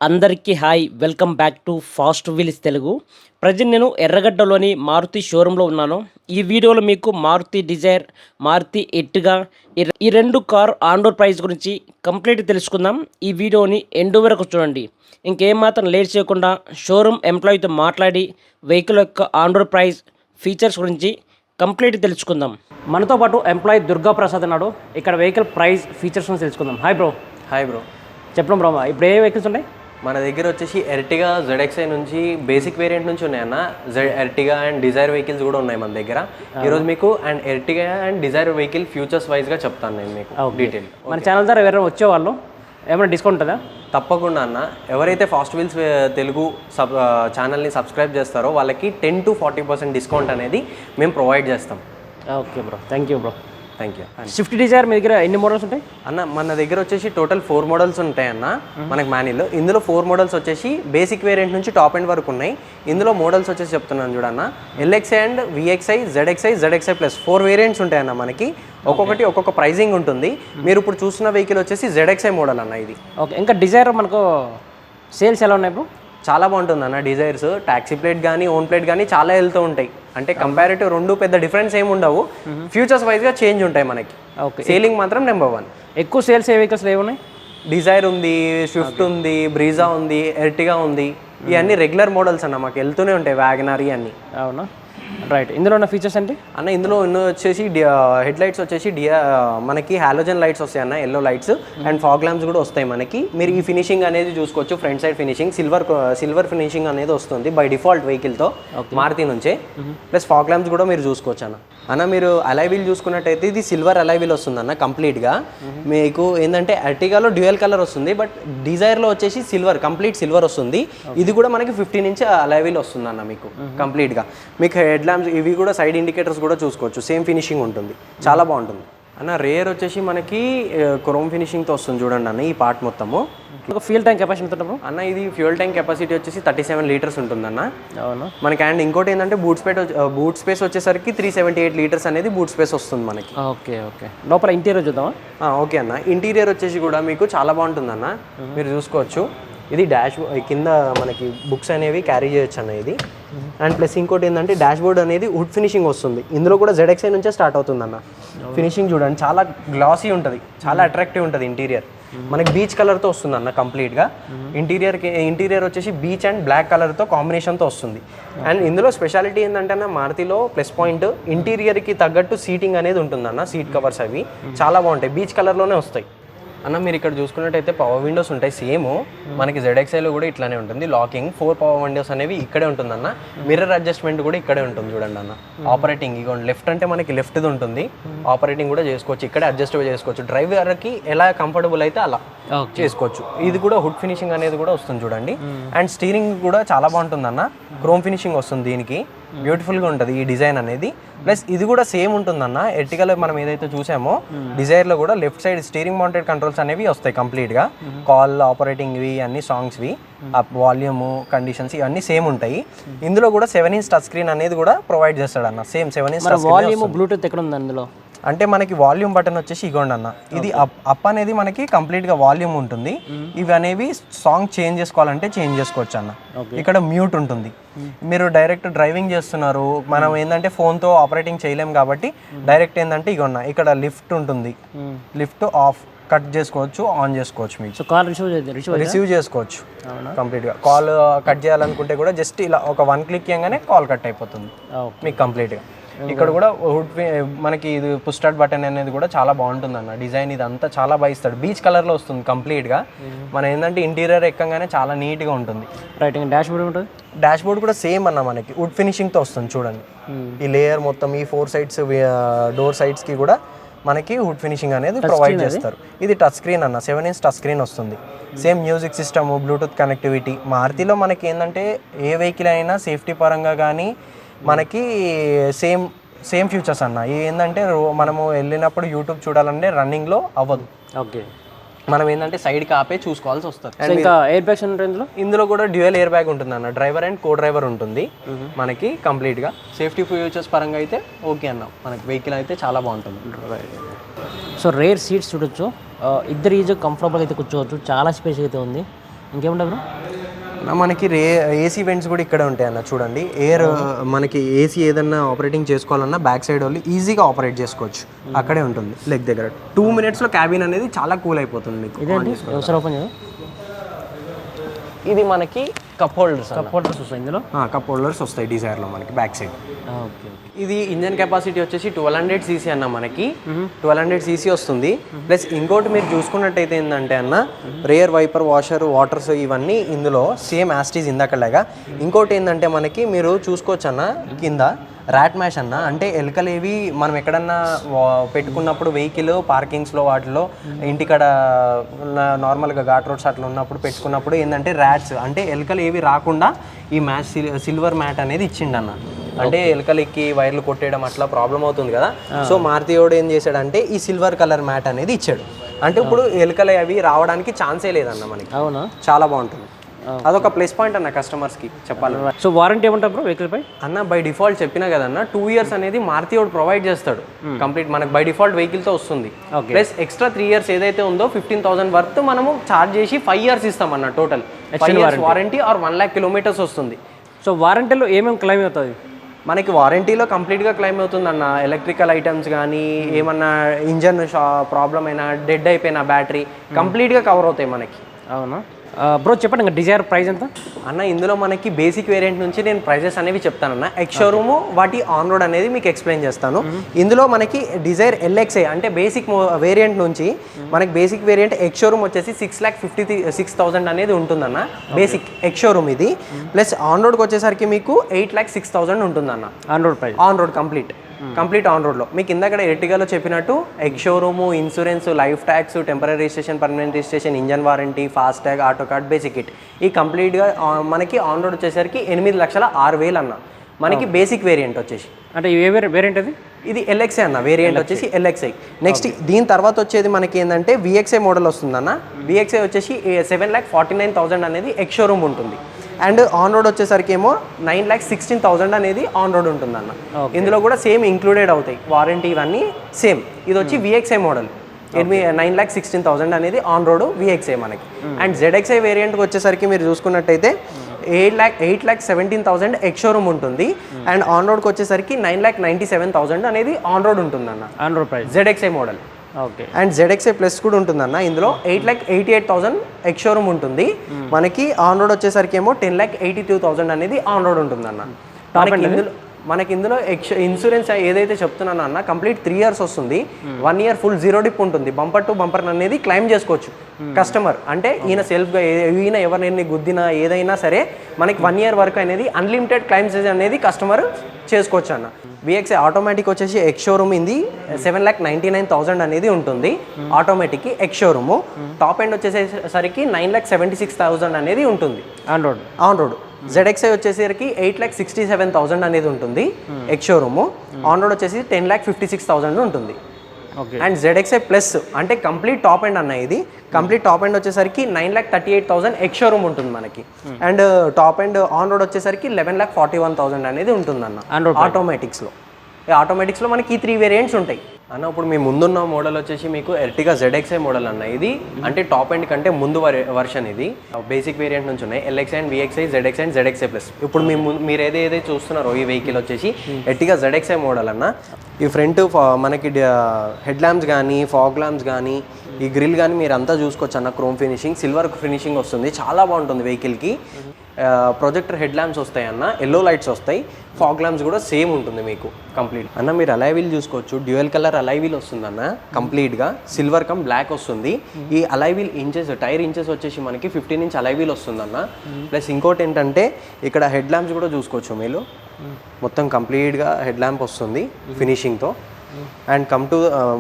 అందరికీ hi welcome back to fast wheels Telugu. Present నేను ఎర్రగడ్డలోని మారుతి షోరూంలో ఉన్నాను. ఈ వీడియోలో మీకు మారుతి డిజైర్, మారుతి ఎర్టిగా ఈ రెండు కార్ ఆన్ రోడ్ ప్రైస్ గురించి కంప్లీట్ తెలుసుకుందాం. ఈ వీడియోని ఎండ్ వరకు చూడండి. ఇంకేం మాత్రం లేట్ చేయకుండా షోరూమ్ ఎంప్లాయీతో మాట్లాడి వెహికల్ యొక్క ఆన్ రోడ్ ప్రైస్, ఫీచర్స్ గురించి కంప్లీట్ తెలుసుకుందాం. మనతో పాటు ఎంప్లాయీ దుర్గా ప్రసాద్ అన్నాడు. ఇక్కడ వెహికల్ ప్రైస్, ఫీచర్స్ గురించి తెలుసుకుందాం. Hi bro. Hi bro. చెప్పడం బ్రో, ఇప్పుడు ఏ వెహికల్స్ ఉన్నాయి మన దగ్గర వచ్చేసి ఎర్టిగా ZXi నుంచి బేసిక్ వేరియంట్ నుంచి ఉన్నాయన్న. ఎర్టిగా అండ్ డిజైర్ వెహికల్స్ కూడా ఉన్నాయి మన దగ్గర. ఈరోజు మీకు and Ertiga and Dzire vehicle futures వైజ్గా చెప్తాను నేను మీకు డీటెయిల్. మన ఛానల్ ద్వారా ఎవరైనా వచ్చేవాళ్ళు ఏమైనా డిస్కౌంట్ ఉంటుందా? తప్పకుండా అన్న. ఎవరైతే ఫాస్ట్ వీల్స్ తెలుగు ఛానల్ని సబ్స్క్రైబ్ చేస్తారో వాళ్ళకి 10 to 40% డిస్కౌంట్ అనేది మేము ప్రొవైడ్ చేస్తాం. Okay bro, thank you bro. Thank you. Swift Dzire మీ దగ్గర ఎన్ని మోడల్స్ ఉంటాయి అన్న? మన దగ్గర వచ్చేసి టోటల్ 4 మోడల్స్ ఉంటాయి అన్న మనకి మాన్యువల్. ఇందులో 4 మోడల్స్ వచ్చేసి బేసిక్ వేరియంట్ నుంచి టాప్ ఎండ్ వరకు ఉన్నాయి. ఇందులో మోడల్స్ వచ్చేసి చెప్తున్నాను చూడన్న. LXi and VXi, ZXi plus 4 variants ఉంటాయి అన్న మనకి. ఒక్కొక్కటి ఒక్కొక్క ప్రైజింగ్ ఉంటుంది. మీరు ఇప్పుడు చూస్తున్న వెహికల్ వచ్చేసి ZXi మోడల్ అన్న ఇది. ఓకే, ఇంకా డిజైర్ మనకు సేల్స్ ఎలా ఉన్నాయి బ్రో? చాలా బాగుంటుంది అన్న. డిజైర్స్ టాక్సీ ప్లేట్ కానీ ఓన్ ప్లేట్ కానీ చాలా వెళ్తూ ఉంటాయి. అంటే కంపారిటివ్ రెండు పెద్ద డిఫరెన్స్ ఏమి ఉండవు. ఫ్యూచర్స్ వైజ్గా చేంజ్ ఉంటాయి మనకి. ఓకే, సేలింగ్ మాత్రం నెంబర్ 1. ఎక్కువ సేల్స్ ఏ వెహికల్స్ ఏమున్నాయి? డిజైర్ ఉంది, స్విఫ్ట్ ఉంది, బ్రీజా ఉంది, ఎర్టిగా ఉంది. ఇవన్నీ రెగ్యులర్ మోడల్స్ అన్న, మాకు వెళ్తూనే ఉంటాయి. వ్యాగనర్ అన్నీ. అవునా, రైట్. ఇందులో ఉన్న ఫీచర్స్ ఏంటి అన్న? ఇందులో వచ్చేసి హెడ్ లైట్స్ వచ్చేసి మనకి హాలోజన్ లైట్స్ వస్తాయి అన్న, yellow lights and fog lamps కూడా వస్తాయి మనకి. మీరు ఈ ఫినిషింగ్ అనేది చూసుకోవచ్చు. Front side finishing silver finishing అనేది వస్తుంది బై డిఫాల్ట్ వెహికల్తో మారుతి నుంచే. ప్లస్ ఫాగ్ ల్యాంప్స్ కూడా మీరు చూసుకోవచ్చు అన్న. అన్న మీరు అలై వీల్ చూసుకున్నట్టయితే ఇది సిల్వర్ అలై వీల్ వస్తుంది అన్న కంప్లీట్గా. మీకు ఏంటంటే అర్టిగాలో డ్యూయల్ కలర్ వస్తుంది, బట్ డిజైర్లో వచ్చేసి కంప్లీట్ సిల్వర్ వస్తుంది. ఇది కూడా మనకి 15 ఇంచ్ అలై వీల్ వస్తుంది అన్న మీకు కంప్లీట్గా. మీకు హెడ్ ల్యాంప్స్ ఇవి కూడా సైడ్ ఇండికేటర్స్ కూడా చూసుకోవచ్చు. సేమ్ ఫినిషింగ్ ఉంటుంది, చాలా బాగుంటుంది అన్న. రేర్ వచ్చేసి మనకి క్రోమ్ ఫినిషింగ్తో వస్తుంది చూడండి అన్న ఈ పార్ట్ మొత్తము. ఫ్యూల్ ట్యాంక్ కెపాసిటీ ఉంటుంది అన్న? ఇది ఫ్యూల్ ట్యాంక్ కెపాసిటీ వచ్చేసి 37 లీటర్స్ ఉంటుందన్న. అవునా మనకి. అండ్ ఇంకోటి ఏంటంటే బూట్ స్పేస్ వచ్చేసరికి 378 లీటర్స్ అనేది బూట్ స్పేస్ వస్తుంది మనకి. ఓకే ఓకే, లోపల ఇంటీరియర్ చూద్దామా? ఓకే అన్న. ఇంటీరియర్ వచ్చేసి కూడా మీకు చాలా బాగుంటుంది అన్న, మీరు చూసుకోవచ్చు. ఇది కింద మనకి బుక్స్ అనేవి క్యారీ చేయొచ్చు అన్న ఇది. అండ్ ప్లస్ ఇంకోటి ఏంటంటే డాష్ బోర్డ్ అనేది వుడ్ ఫినిషింగ్ వస్తుంది. ఇందులో కూడా ZXi నుంచే స్టార్ట్ అవుతుంది అన్న. ఫినిషింగ్ చూడండి, చాలా గ్లాసీ ఉంటుంది, చాలా అట్రాక్టివ్ ఉంటుంది. ఇంటీరియర్ మనకి బీచ్ కలర్తో వస్తుంది అన్న కంప్లీట్గా. ఇంటీరియర్ వచ్చేసి బీచ్ అండ్ బ్లాక్ కలర్తో కాంబినేషన్తో వస్తుంది. అండ్ ఇందులో స్పెషాలిటీ ఏంటంటే అన్న, మారుతిలో ప్లస్ పాయింట్ ఇంటీరియర్కి తగ్గట్టు సీటింగ్ అనేది ఉంటుందన్న. సీట్ కవర్స్ అవి చాలా బాగుంటాయి, బీచ్ కలర్లోనే వస్తాయి అన్న. మీరు ఇక్కడ చూసుకున్నట్టయితే పవర్ విండోస్ ఉంటాయి సేమ్ మనకి. ZXiలో కూడా ఇట్లానే ఉంటుంది లాకింగ్. 4 పవర్ విండోస్ అనేవి ఇక్కడే ఉంటుందన్న. మిర్రర్ అడ్జస్ట్మెంట్ కూడా ఇక్కడే ఉంటుంది చూడండి అన్న. ఆపరేటింగ్ ఇగోండి, లెఫ్ట్ అంటే మనకి లెఫ్ట్ది ఉంటుంది. ఆపరేటింగ్ కూడా చేసుకోవచ్చు, ఇక్కడే అడ్జస్ట్ చేసుకోవచ్చు. డ్రైవర్కి ఎలా కంఫర్టబుల్ అయితే అలా చేసుకోవచ్చు. ఇది కూడా హుడ్ ఫినిషింగ్ అనేది కూడా వస్తుంది చూడండి. అండ్ స్టీరింగ్ కూడా చాలా బాగుంటుంది అన్న. క్రోమ్ ఫినిషింగ్ వస్తుంది దీనికి, బ్యూటిఫుల్గా ఉంటుంది ఈ డిజైన్ అనేది. ప్లస్ ఇది కూడా సేమ్ ఉంటుందన్న. ఎర్టిగాలో మనం ఏదైతే చూసామో డిజైర్లో కూడా left side steering mounted controls అనేవి వస్తాయి కంప్లీట్గా. కాల్, ఆపరేటింగ్ ఇవి అన్ని, సాంగ్స్వి, వాల్యూమ్, కండిషన్స్ ఇవన్నీ సేమ్ ఉంటాయి. ఇందులో కూడా 7 ఇంచ్ టచ్ స్క్రీన్ అనేది కూడా ప్రొవైడ్ చేస్తాడన్న. సేమ్ 7 ఇంచ్ వాల్యూమ్, బ్లూటూత్ ఎక్కడ ఉంది అందులో అంటే మనకి వాల్యూమ్ బటన్ వచ్చేసి ఇగోండి అన్న. ఇది అప్ అనేది మనకి కంప్లీట్గా వాల్యూమ్ ఉంటుంది. ఇవి అనేవి సాంగ్ చేంజ్ చేసుకోవాలంటే చేంజ్ చేసుకోవచ్చు అన్న. ఇక్కడ మ్యూట్ ఉంటుంది. మీరు డైరెక్ట్ డ్రైవింగ్ చేస్తున్నారు, మనం ఏంటంటే ఫోన్తో ఆపరేటింగ్ చేయలేం కాబట్టి డైరెక్ట్ ఏంటంటే ఇగోన్న ఇక్కడ లిఫ్ట్ ఉంటుంది. లిఫ్ట్ ఆఫ్ కట్ చేసుకోవచ్చు, ఆన్ చేసుకోవచ్చు. మీకు కాల్ రిసీవ్ చేసుకోవచ్చు కంప్లీట్గా. కాల్ కట్ చేయాలనుకుంటే కూడా జస్ట్ ఇలా ఒక 1 క్లిక్ చేయగానే కాల్ కట్ అయిపోతుంది మీకు కంప్లీట్గా. ఇక్కడ కూడా మనకి ఇది పుష్ స్టార్ట్ బటన్ అనేది కూడా చాలా బాగుంటుంది అన్న. డిజైన్ ఇదంతా చాలా బాగా ఇస్తాడు, బీచ్ కలర్లో వస్తుంది కంప్లీట్గా. మన ఏంటంటే ఇంటీరియర్ ఎక్కగానే చాలా నీట్గా ఉంటుంది. రైట్. డాష్ బోర్డ్ ఉంటుంది. డాష్ బోర్డ్ కూడా సేమ్ అన్న, మనకి వుడ్ ఫినిషింగ్తో వస్తుంది చూడండి. ఈ లేయర్ మొత్తం ఈ 4 సైడ్స్ డోర్ సైడ్స్కి కూడా మనకి వుడ్ ఫినిషింగ్ అనేది ప్రొవైడ్ చేస్తారు. ఇది టచ్ స్క్రీన్ అన్న, 7 ఇంచ్ టచ్ స్క్రీన్ వస్తుంది. Same music system, bluetooth connectivity. మారుతిలో మనకి ఏంటంటే ఏ వెహికల్ అయినా సేఫ్టీ పరంగా కానీ మనకి సేమ్ ఫ్యూచర్స్ అన్న. ఏంటంటే మనము వెళ్ళినప్పుడు యూట్యూబ్ చూడాలంటే రన్నింగ్లో అవ్వదు. ఓకే, మనం ఏంటంటే సైడ్కి ఆపే చూసుకోవాల్సి వస్తుంది. ఇంకా ఎయిర్ బ్యాగ్స్ ఉంటాయి ఇందులో కూడా డ్యూయల్ ఎయిర్ బ్యాగ్ ఉంటుంది అన్న. డ్రైవర్ అండ్ కో డ్రైవర్ ఉంటుంది మనకి కంప్లీట్గా. సేఫ్టీ ఫ్యూచర్స్ పరంగా అయితే ఓకే అన్న, మనకి వెహికల్ అయితే చాలా బాగుంటుంది. సో రేర్ సీట్స్ చూడొచ్చు, ఇద్దరు ఈజీ కంఫర్టబుల్ అయితే కూర్చోవచ్చు, చాలా స్పేస్ అయితే ఉంది. ఇంకేముండదు బ్రో? మనకి ఏసీ వెంట్స్ కూడా ఇక్కడ ఉంటాయి అన్న. చూడండి, ఎయిర్ మనకి ఏసీ ఏదన్నా ఆపరేటింగ్ చేసుకోవాలన్నా బ్యాక్ సైడ్ వాళ్ళు ఈజీగా ఆపరేట్ చేసుకోవచ్చు. అక్కడే ఉంటుంది లెగ్ దగ్గర. 2 minutesలో క్యాబిన్ అనేది చాలా కూల్ అయిపోతుంది మీకు. ఓపెన్ చేయ. ఇది మనకి కప్ హోల్డర్స్. కప్ హోల్డర్స్ వస్తాయి ఇందులో. కప్ హోల్డర్స్ వస్తాయి డిజైర్లో మనకి బ్యాక్ సైడ్. ఓకే. ఇది ఇంజన్ కెపాసిటీ వచ్చేసి 1200 cc అన్న. మనకి 1200 cc వస్తుంది. ప్లస్ ఇంకోటి మీరు చూసుకున్నట్టయితే ఏంటంటే అన్న, రేయర్ వైపర్, వాషర్, వాటర్స్ ఇవన్నీ ఇందులో సేమ్ యాస్టీజ్ ఇందాకలాగా. ఇంకోటి ఏంటంటే మనకి మీరు చూసుకోవచ్చు అన్న, కింద ర్యాట్ మ్యాష్ అన్న, అంటే ఎలుకలేవి మనం ఎక్కడన్నా పెట్టుకున్నప్పుడు వెహికల్ పార్కింగ్స్లో వాటిలో ఇంటికాడ నార్మల్గా ఘాట్ రోడ్స్ అట్లా ఉన్నప్పుడు పెట్టుకున్నప్పుడు ఏంటంటే ర్యాట్స్ అంటే ఎలుకలు ఏవి రాకుండా ఈ మ్యాష్ సిల్వర్ మ్యాట్ అనేది ఇచ్చిండన్న. అంటే ఎలుకలకి వైర్లు కొట్టేయడం అట్లా ప్రాబ్లం అవుతుంది కదా. సో మారుతియోడు ఏం చేశాడంటే ఈ సిల్వర్ కలర్ మ్యాట్ అనేది ఇచ్చాడు. అంటే ఇప్పుడు ఎలుకలు అవి రావడానికి ఛాన్సే లేదన్న మనకి. అవునా? చాలా బాగుంటుంది. అదొక ప్లస్ పాయింట్ అన్న కస్టమర్స్కి చెప్పాలి. సో వారంటీ ఏమంటారు బ్రో వెహికల్ పై? అన్న బై డిఫాల్ట్ చెప్పినా కదన్న, 2 years అనేది మారుతియోడు ప్రొవైడ్ చేస్తాడు కంప్లీట్. మనకు బై డిఫాల్ట్ వెహికల్తో వస్తుంది. ప్లస్ ఎక్స్ట్రా 3 years ఏదైతే ఉందో 15,000 వర్త్ మనము ఛార్జ్ చేసి 5 years ఇస్తామన్న. Total 5 years warranty or 1 lakh kilometers వస్తుంది. సో వారంటీలో ఏమేమి క్లెయిమ్ అవుతుంది? మనకి వారంటీలో కంప్లీట్గా క్లెయిమ్ అవుతుంది అన్న. ఎలక్ట్రికల్ ఐటమ్స్ కానీ, ఏమన్నా ఇంజన్ ప్రాబ్లం అయినా, డెడ్ అయిపోయిన బ్యాటరీ కంప్లీట్గా కవర్ అవుతాయి మనకి. అవునా బ్రో? చెప్పండి ఇంకా డిజైర్ ప్రైస్ ఎంత అన్న? ఇందులో మనకి బేసిక్ వేరియంట్ నుంచి నేను ప్రైజెస్ అనేవి చెప్తానన్న. ఎక్స్ షోరూమ్ వాటి ఆన్ రోడ్ అనేది మీకు ఎక్స్ప్లెయిన్ చేస్తాను. ఇందులో మనకి డిజైర్ LXi అంటే బేసిక్ వేరియంట్ నుంచి మనకి బేసిక్ వేరియంట్ ఎక్స్ షోరూమ్ వచ్చేసి 6,56,000 అనేది ఉంటుందన్న. బేసిక్ ఎక్స్ షోరూమ్ ఇది. ప్లస్ ఆన్ రోడ్కి వచ్చేసరికి మీకు 8,06,000 ఉంటుందన్న. On road price? On road complete on రోడ్లో మీకు ఇందాక ఎర్టిగాలో చెప్పినట్టు X showroom, insurance, life tax, temporary registration, permanent registration, engine warranty, fast tag, auto card, basic kit ఈ కంప్లీట్గా మనకి ఆన్ రోడ్ వచ్చేసరికి 8,06,000 అన్న. మనకి బేసిక్ వేరియంట్ వచ్చేసి. అంటే ఏ వేరియంట్ అది? ఇది LXi అన్న. వేరియంట్ వచ్చేసి LXi. నెక్స్ట్ దీని తర్వాత వచ్చేది మనకి ఏంటంటే VXi మోడల్ వస్తుందన్న. VXi వచ్చేసి 7,49,000 అనేది ఎక్స్ షోరూమ్ ఉంటుంది. అండ్ ఆన్ రోడ్ వచ్చేసరికి ఏమో 9,16,000 అనేది ఆన్ రోడ్ ఉంటుందన్న. ఇందులో కూడా సేమ్ ఇంక్లూడెడ్ అవుతాయి వారంటీ ఇవన్నీ సేమ్. ఇది వచ్చి VXi మోడల్ 9,16,000 అనేది ఆన్ రోడ్ VXi మనకి. అండ్ ZXi వేరియంట్కి వచ్చేసరికి మీరు చూసుకున్నట్టయితే 8,17,000 ఎక్స్ షోరూమ్ ఉంటుంది. అండ్ ఆన్ రోడ్కి వచ్చేసరికి 9,97,000 అనేది ఆన్ రోడ్ ఉంటుందన్న. On road price ZXi model. Okay. And ZXi plus కూడా ఉంటుందన్న. ఇందులో 8,88,000 ఎక్స్ షోరూమ్ ఉంటుంది. మనకి ఆన్ రోడ్ వచ్చేసరికి ఏమో 10,82,000 అనేది ఆన్ రోడ్ ఉంటుందన్న. మనకి ఇందులో ఇన్సూరెన్స్ ఏదైతే చెప్తున్నానో అన్న కంప్లీట్ 3 years వస్తుంది. 1 year ఫుల్ 0 డిప్ ఉంటుంది. బంపర్ టు బంపర్ అనేది క్లెయిమ్ చేసుకోవచ్చు కస్టమర్. అంటే ఈయన సెల్ఫ్గా ఈయన ఎవరిని గుద్దినా ఏదైనా సరే మనకి 1 year వరకు అనేది అన్లిమిటెడ్ క్లెయిమ్స్ అనేది కస్టమర్ చేసుకోవచ్చు అన్న. VXi ఆటోమేటిక్ వచ్చేసి ఎక్స్ షోరూమ్ ఇది 7,99,000 అనేది ఉంటుంది automatic X showroom. Top end వచ్చేసరికి 9,76,000 అనేది ఉంటుంది ఆన్ రోడ్. ZXi వచ్చేసరికి 8,67,000 అనేది ఉంటుంది ఎక్స్ షోరూము. ఆన్ రోడ్ వచ్చేసి 10,56,000 ఉంటుంది. అండ్ ZXi ప్లస్ అంటే కంప్లీట్ టాప్ ఎండ్ అన్న. ఇది కంప్లీట్ టాప్ ఎండ్ వచ్చేసరికి 9,38,000 ఎక్స్ షోరూమ్ ఉంటుంది మనకి. And top end on road వచ్చేసరికి 11,41,000 అనేది ఉంటుందన్న ఆటోమేటిక్స్లో మనకి ఈ 3 వేరియంట్స్ ఉంటాయి అన్న. ఇప్పుడు మీ ముందున్న మోడల్ వచ్చేసి మీకు ఎర్టిగా ZXi మోడల్ అన్న. ఇది అంటే టాప్ ఎండ్ కంటే ముందు వర్షన్. ఇది బేసిక్ వేరియంట్ నుంచి ఉన్నాయి LXi and VXi, ZXi and ZXi plus. ఇప్పుడు మీరు ఏదైతే చూస్తున్నారో ఈ వెహికల్ వచ్చేసి ఎర్టిగా ZXi మోడల్ అన్న. ఈ ఫ్రంట్ మనకి హెడ్ ల్యాంప్స్ కానీ, ఫాగ్ ల్యాంప్స్ కానీ, ఈ గ్రిల్ కానీ మీరు అంతా చూసుకోవచ్చు అన్న. క్రోమ్ ఫినిషింగ్, సిల్వర్ ఫినిషింగ్ వస్తుంది. చాలా బాగుంటుంది వెహికల్కి. ప్రొజెక్టర్ హెడ్ ల్యాంప్స్ వస్తాయి అన్న. ఎల్లో లైట్స్ వస్తాయి. ఫాగ్ ల్యాంప్స్ కూడా సేమ్ ఉంటుంది మీకు కంప్లీట్ అన్న. మీరు అలై వీల్ చూసుకోవచ్చు. డ్యూయల్ కలర్ అలై వీల్ వస్తుంది అన్న. కంప్లీట్గా సిల్వర్ కమ్ బ్లాక్ వస్తుంది. ఈ అలై వీల్ టైర్ ఇంచెస్ వచ్చేసి మనకి 15 inch అలై వీల్ వస్తుంది అన్న. ప్లస్ ఇంకోటి ఏంటంటే ఇక్కడ హెడ్ ల్యాంప్స్ కూడా చూసుకోవచ్చు మీరు. మొత్తం కంప్లీట్గా హెడ్ ల్యాంప్ వస్తుంది ఫినిషింగ్తో. అండ్ కమ్ టు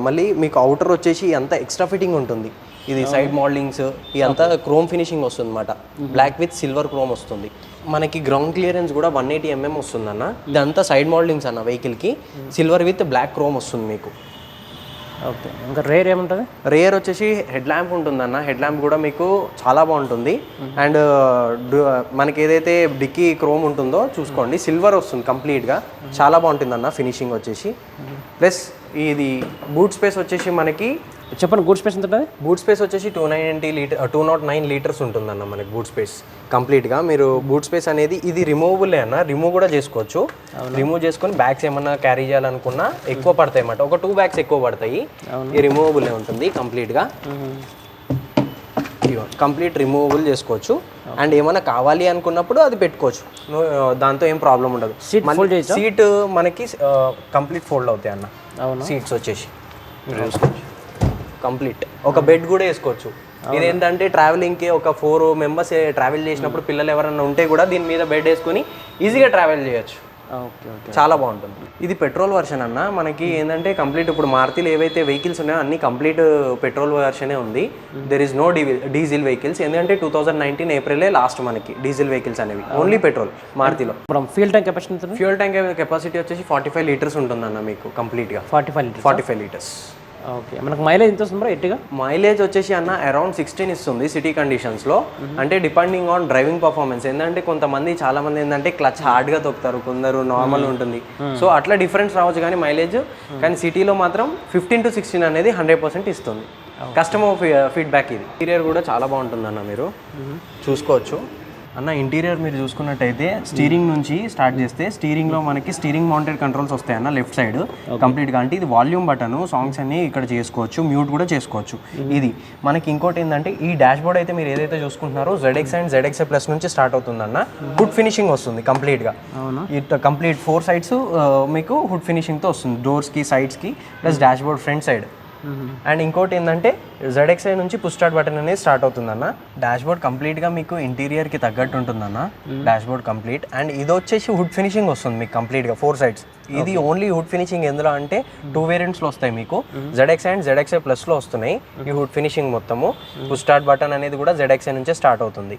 మళ్ళీ మీకు అవుటర్ వచ్చేసి అంతా ఎక్స్ట్రా ఫిట్టింగ్ ఉంటుంది. ఇది సైడ్ మోల్డింగ్స్ ఇదంతా క్రోమ్ ఫినిషింగ్ వస్తుంది అనమాట. బ్లాక్ విత్ సిల్వర్ క్రోమ్ వస్తుంది మనకి. గ్రౌండ్ క్లియరెన్స్ కూడా 180 mm వస్తుంది అన్న. ఇదంతా సైడ్ మోల్డింగ్స్ అన్న వెహికల్కి. సిల్వర్ విత్ బ్లాక్ క్రోమ్ వస్తుంది మీకు. ఓకే. ఇంకా రేర్ ఏముంటుంది? రేర్ వచ్చేసి హెడ్ ల్యాంప్ ఉంటుందన్న. హెడ్ ల్యాంప్ కూడా మీకు చాలా బాగుంటుంది. అండ్ మనకి ఏదైతే డిక్కీ క్రోమ్ ఉంటుందో చూసుకోండి, సిల్వర్ వస్తుంది కంప్లీట్గా. చాలా బాగుంటుంది అన్న ఫినిషింగ్ వచ్చేసి. ప్లస్ ఇది బూట్ స్పేస్ వచ్చేసి మనకి చెప్పండి గూడ్ స్పేస్ ఎంత ఉంటుంది? బూట్ స్పేస్ వచ్చేసి 209 లీటర్స్ ఉంటుందన్న మనకి బూట్ స్పేస్ కంప్లీట్గా. మీరు బూట్ స్పేస్ అనేది ఇది రిమూవబుల్ అన్న, రిమూవ్ కూడా చేసుకోవచ్చు. రిమూవ్ చేసుకొని బ్యాగ్స్ ఏమన్నా క్యారీ చేయాలనుకున్నా ఎక్కువ పడతాయి అన్నమాట, ఒక 2 బ్యాగ్స్ ఎక్కువ పడతాయి. ఇది రిమూవబుల్ ఉంటుంది కంప్లీట్గా, కంప్లీట్ రిమూవబుల్ చేసుకోవచ్చు. అండ్ ఏమైనా కావాలి అనుకున్నప్పుడు అది పెట్టుకోవచ్చు, దాంతో ఏం ప్రాబ్లం ఉండదు. సీట్ మనకి కంప్లీట్ ఫోల్డ్ అవుతాయి అన్న సీట్స్ వచ్చేసి కంప్లీట్. ఒక బెడ్ కూడా వేసుకోవచ్చు. ఇదేంటంటే ట్రావెలింగ్కి ఒక 4 మెంబర్స్ ట్రావెల్ చేసినప్పుడు పిల్లలు ఎవరైనా ఉంటే కూడా దీని మీద బెడ్ వేసుకొని ఈజీగా ట్రావెల్ చేయొచ్చు. చాలా బాగుంటుంది. ఇది పెట్రోల్ వర్షన్ అన్న. మనకి ఏంటంటే కంప్లీట్ ఇప్పుడు మారుతిలో ఏవైతే వెహికల్స్ ఉన్నాయో అన్ని కంప్లీట్ పెట్రోల్ వర్షనే ఉంది. There is no diesel vehicles. ఎందుకంటే 2019 ఏప్రిలే లాస్ట్ మనకి డీజిల్ వెహికల్స్ అనేవి, ఓన్లీ పెట్రోల్ మారుతిలో. ఫ్యూల్ ట్యాంక్ కెపాసిటీ కెపాసిటీ వచ్చేసి 45 లీటర్స్ ఉంటుందన్న మీకు కంప్లీట్గా. 45 లీటర్స్. ఓకే. మనకు మైలేజ్ ఎంత వస్తుంది ఎట్టిగా? మైలేజ్ వచ్చేసి అన్న అరౌండ్ 16 ఇస్తుంది సిటీ కండిషన్స్లో. అంటే డిపెండింగ్ ఆన్ డ్రైవింగ్ పర్ఫార్మెన్స్. ఏంటంటే కొంతమంది చాలా మంది ఏంటంటే క్లచ్ హార్డ్గా తొక్కుతారు, కొందరు నార్మల్ ఉంటుంది. సో అట్లా డిఫరెన్స్ రావచ్చు కానీ మైలేజ్, కానీ సిటీలో మాత్రం 15 to 16 అనేది 100% ఇస్తుంది. కస్టమర్ ఫీడ్బ్యాక్ ఇది. ఇంటీరియర్ కూడా చాలా బాగుంటుంది అన్న, మీరు చూసుకోవచ్చు అన్న. ఇంటీరియర్ మీరు చూసుకున్నట్టయితే స్టీరింగ్ నుంచి స్టార్ట్ చేస్తే స్టీరింగ్లో మనకి స్టీరింగ్ మౌంటెడ్ కంట్రోల్స్ వస్తాయి అన్న లెఫ్ట్ సైడ్ కంప్లీట్గా. అంటే ఇది వాల్యూమ్ బటన్, సాంగ్స్ అన్ని ఇక్కడ చేసుకోవచ్చు, మ్యూట్ కూడా చేసుకోవచ్చు. ఇది మనకి ఇంకోటి ఏంటంటే ఈ డాష్ బోర్డ్ అయితే మీరు ఏదైతే చూసుకుంటున్నారో ZX అండ్ ZXA ప్లస్ నుంచి స్టార్ట్ అవుతుందన్న. హుడ్ ఫినిషింగ్ వస్తుంది కంప్లీట్గా. కంప్లీట్ 4 సైడ్స్ మీకు హుడ్ ఫినిషింగ్తో వస్తుంది, డోర్స్కి, సైడ్స్కి, plus dashboard front side. And ఇంకోటి ఏంటంటే ZXA నుంచి పుష్ స్టార్ట్ బటన్ అనేది స్టార్ట్ అవుతుందన్న. డాష్ బోర్డ్ కంప్లీట్గా మీకు ఇంటీరియర్కి తగ్గట్టు ఉంటుందన్న డాష్ బోర్డ్ కంప్లీట్. అండ్ ఇది వచ్చేసి హుడ్ ఫినిషింగ్ వస్తుంది మీకు కంప్లీట్గా 4 సైడ్స్. ఇది ఓన్లీ హుడ్ ఫినిషింగ్ ఎందులో అంటే 2 వేరియంట్స్లో వస్తాయి మీకు, ZX అండ్ ZXA ప్లస్లో వస్తున్నాయి ఈ హుడ్ ఫినిషింగ్ మొత్తము. పుష్ స్టార్ట్ బటన్ అనేది కూడా ZXA నుంచే స్టార్ట్ అవుతుంది.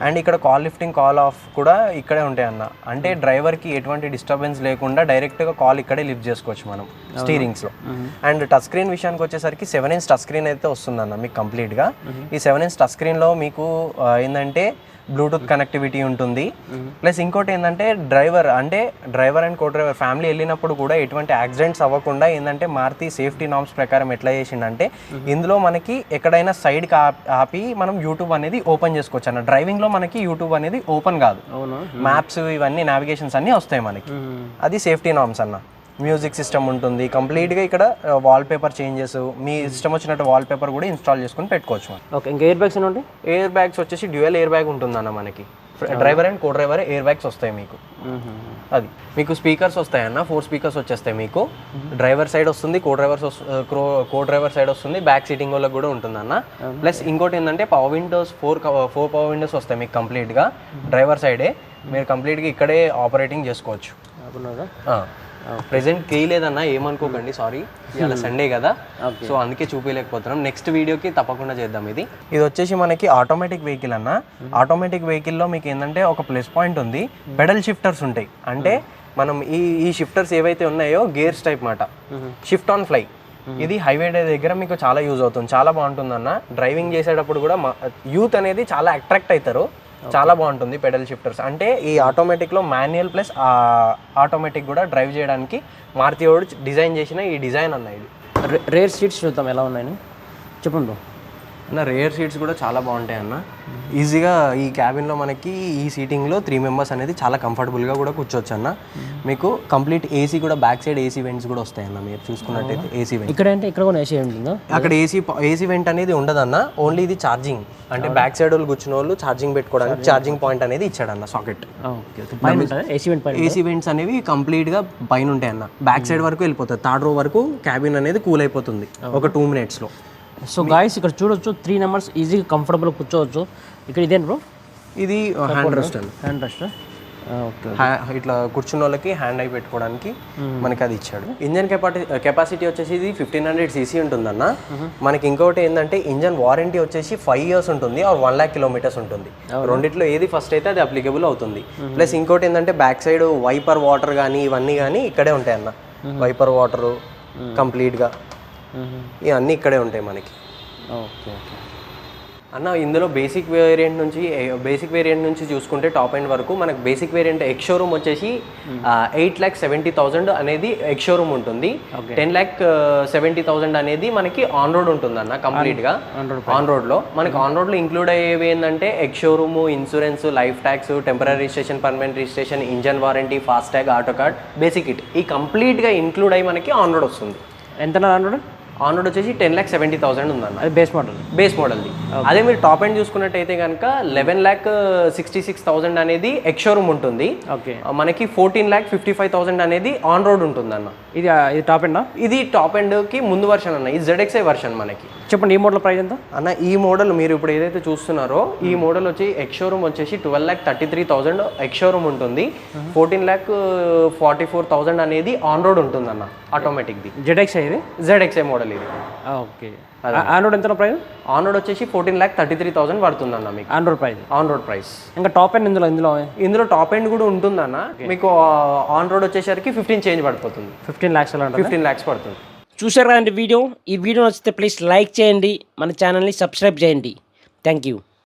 అండ్ ఇక్కడ కాల్ లిఫ్టింగ్, కాల్ ఆఫ్ కూడా ఇక్కడే ఉంటాయి అన్న. అంటే డ్రైవర్కి ఎటువంటి డిస్టర్బెన్స్ లేకుండా డైరెక్ట్గా కాల్ ఇక్కడే లిఫ్ట్ చేసుకోవచ్చు మనం స్టీరింగ్స్లో. అండ్ టచ్ స్క్రీన్ విషయానికి వచ్చేసరికి 7 inch టచ్ స్క్రీన్ అయితే వస్తుందన్న మీకు కంప్లీట్గా. ఈ 7 inch టచ్ స్క్రీన్లో మీకు ఏంటంటే బ్లూటూత్ కనెక్టివిటీ ఉంటుంది. ప్లస్ ఇంకోటి ఏంటంటే driver and co driver family వెళ్ళినప్పుడు కూడా ఎటువంటి యాక్సిడెంట్స్ అవ్వకుండా ఏంటంటే మారుతి సేఫ్టీ నార్మ్స్ ప్రకారం ఎట్లా చేసిండంటే ఇందులో మనకి ఎక్కడైనా సైడ్కి ఆపి మనం యూట్యూబ్ అనేది ఓపెన్ చేసుకోవచ్చు అన్న. డ్రైవింగ్లో మనకి యూట్యూబ్ అనేది ఓపెన్ కాదు, మ్యాప్స్ ఇవన్నీ నావిగేషన్స్ అన్నీ వస్తాయి మనకి. అది సేఫ్టీ నార్మ్స్ అన్న. మ్యూజిక్ సిస్టమ్ ఉంటుంది కంప్లీట్గా. ఇక్కడ వాల్ పేపర్ చేంజెస్, మీ ఇష్టం వచ్చినట్టు వాల్ పేపర్ కూడా ఇన్స్టాల్ చేసుకుని పెట్టుకోవచ్చు. ఓకే. ఇంకా ఎయిర్ బ్యాగ్స్ ఏంటి? ఎయిర్ బ్యాగ్స్ వచ్చేసి డ్యూయల్ ఎయిర్ బ్యాగ్ ఉంటుందన్న మనకి. Driver and co driver air bags వస్తాయి మీకు. అది మీకు స్పీకర్స్ వస్తాయన్న, 4 స్పీకర్స్ వచ్చేస్తాయి మీకు. డ్రైవర్ సైడ్ వస్తుంది, కో డ్రైవర్ సైడ్ వస్తుంది, బ్యాక్ సీటింగ్ వాళ్ళకి కూడా ఉంటుందన్న. ప్లస్ ఇంకోటి ఏంటంటే పవర్ విండోస్ 4 పవర్ విండోస్ వస్తాయి మీకు కంప్లీట్గా డ్రైవర్ సైడే. మీరు కంప్లీట్గా ఇక్కడే ఆపరేటింగ్ చేసుకోవచ్చు. ప్రెసెంట్ లేదన్నా, ఏమనుకోకండి, సారీ, ఇవాళ సండే కదా, సో అందుకే చూపించలేకపోతున్నాం. నెక్స్ట్ వీడియోకి తప్పకుండా చేద్దాం. ఇది వచ్చేసి మనకి ఆటోమేటిక్ వెహికల్ అన్న. ఆటోమేటిక్ వెహికల్లో మీకు ఏంటంటే ఒక ప్లస్ పాయింట్ ఉంది, పెడల్ షిఫ్టర్స్ ఉంటాయి. అంటే మనం ఈ షిఫ్టర్స్ ఏవైతే ఉన్నాయో గేర్స్ టైప్ మాట, షిఫ్ట్ ఆన్ ఫ్లై. ఇది హైవే దగ్గర మీకు చాలా యూజ్ అవుతుంది, చాలా బాగుంటుంది అన్న. డ్రైవింగ్ చేసేటప్పుడు కూడా యూత్ అనేది చాలా అట్రాక్ట్ అవుతారు, చాలా బాగుంటుంది పెడల్ షిఫ్టర్స్. అంటే ఈ ఆటోమేటిక్లో మాన్యువల్ ప్లస్ ఆటోమేటిక్ కూడా డ్రైవ్ చేయడానికి మారుతి వాడు డిజైన్ చేసిన ఈ డిజైన్ అన్న. ఇది రేర్ సీట్స్ చూద్దాం ఎలా ఉన్నాయని చెప్పండి అన్న. రేర్ సీట్స్ కూడా చాలా బాగుంటాయి అన్న. ఈజీగా ఈ క్యాబిన్లో మనకి ఈ సీటింగ్లో 3 మెంబర్స్ అనేది చాలా కంఫర్టబుల్గా కూడా కూర్చోవచ్చు అన్న. మీకు కంప్లీట్ ఏసీ కూడా, బ్యాక్ సైడ్ ఏసీ వెంట్స్ కూడా వస్తాయి అన్న. మీరు చూసుకున్నట్టయితే ఏసీ వెంట్ ఇక్కడ అంటే ఇక్కడ కూడా ఏసీ ఉంటుందా? అక్కడ ఏసీ వెంట్ అనేది ఉండదన్న, ఓన్లీ ఇది ఛార్జింగ్. అంటే బ్యాక్ సైడ్ వాళ్ళు కూర్చున్న వాళ్ళు ఛార్జింగ్ పెట్టుకోవడానికి ఛార్జింగ్ పాయింట్ అనేది ఇచ్చాడన్న, సాకెట్. ఏసీ వెంట్స్ అనేవి కంప్లీట్గా పైన ఉంటాయి అన్న. బ్యాక్ సైడ్ వరకు వెళ్ళిపోతుంది, 3rd row వరకు క్యాబిన్ అనేది కూల్ అయిపోతుంది ఒక 2 minutesలో. సో గాయస్ ఇక్కడ చూడొచ్చు, 3 members ఈజీగా కంఫర్టబుల్గా కూర్చోవచ్చు. ఇక్కడ ఇదేంటి బ్రో? ఇది హ్యాండ్ రెస్ట్ అండి. Hand rest. ఓకే. ఇట్లా కూర్చున్న వాళ్ళకి హ్యాండ్ అయి పెట్టుకోవడానికి మనకి అది ఇచ్చాడు. ఇంజన్ కెపాసిటీ వచ్చేసి ఇది 1500 cc ఉంటుందన్న. మనకి ఇంకోటి ఏంటంటే ఇంజన్ వారంటీ వచ్చేసి 5 years ఉంటుంది, ఆర్ 1 lakh kilometers ఉంటుంది. రెండిట్లో ఏది ఫస్ట్ అయితే అది అప్లికేబుల్ అవుతుంది. ప్లస్ ఇంకోటి ఏంటంటే బ్యాక్ సైడ్ వైపర్ వాటర్ కానీ ఇవన్నీ కానీ ఇక్కడే ఉంటాయి అన్న. వైపర్ వాటరు కంప్లీట్గా ఇవన్నీ ఇక్కడే ఉంటాయి మనకి. Okay okay. అన్న ఇందులో బేసిక్ వేరియంట్ నుంచి చూసుకుంటే టాప్ ఎండ్ వరకు మనకు బేసిక్ వేరియంట్ ఎక్స్ షోరూమ్ వచ్చేసి 8,70,000 అనేది ఎక్స్ షోరూమ్ ఉంటుంది. 10,70,000 అనేది మనకి ఆన్ రోడ్ ఉంటుంది అన్న కంప్లీట్గా. ఆన్ రోడ్లో మనకి ఆన్ రోడ్లో ఇంక్లూడ్ అయ్యేవి ఏంటంటే ex showroom, insurance, life tax, temporary registration, permanent registration, engine warranty, fast tag, auto card, basic kit ఈ కంప్లీట్గా ఇంక్లూడ్ అయ్యి మనకి ఆన్ రోడ్ వస్తుంది. ఎంత ఆన్ రోడ్? ఆన్ రోడ్ వచ్చేసి 10,70,000 ఉందన్న. అది బేస్ మోడల్ది. అదే మీరు టాప్ ఎండ్ చూసుకున్నట్టయితే కనుక 11,66,000 అనేది ఎక్స్ షోరూమ్ ఉంటుంది. ఓకే. మనకి 14,55,000 అనేది ఆన్ రోడ్ ఉంటుంది అన్న. ఇది టాప్ ఎండా? ఇది టాప్ ఎండ్కి ముందు వర్షన్ అన్న. ఇది ZXi వర్షన్ మనకి. చెప్పండి ఈ మోడల్ ప్రైస్ ఎంత అన్న? ఈ మోడల్ మీరు ఇప్పుడు ఏదైతే చూస్తున్నారో ఈ మోడల్ వచ్చి ఎక్స్ షోరూమ్ వచ్చేసి 12,33,000 ఎక్స్ షోరూమ్ ఉంటుంది. 14,44,000 అనేది ఆన్ రోడ్ ఉంటుంది అన్న ఆటోమేటిక్ది. ZXi ఇది? ZXi మోడల్ ఇది. ఓకే. ఆన్ రోడ్ ఎంత ప్రైస్? ఆన్ రోడ్ వచ్చేసి 14,33,000 పడుతుంది అన్న మీకు. On road price. ఇంకా టాప్ ఎండ్ ఇందులో టాప్ ఎండ్ కూడా ఉంటుందన్న. మీకు ఆన్ రోడ్ వచ్చేసరికి 15 చేంజ్ పడిపోతుంది. 15 lakhs పడుతుంది. చూసారు కదండి వీడియో. ఈ వీడియో నచ్చితే ప్లీజ్ లైక్ చేయండి, మన ఛానల్ని సబ్స్క్రైబ్ చేయండి. Thank you.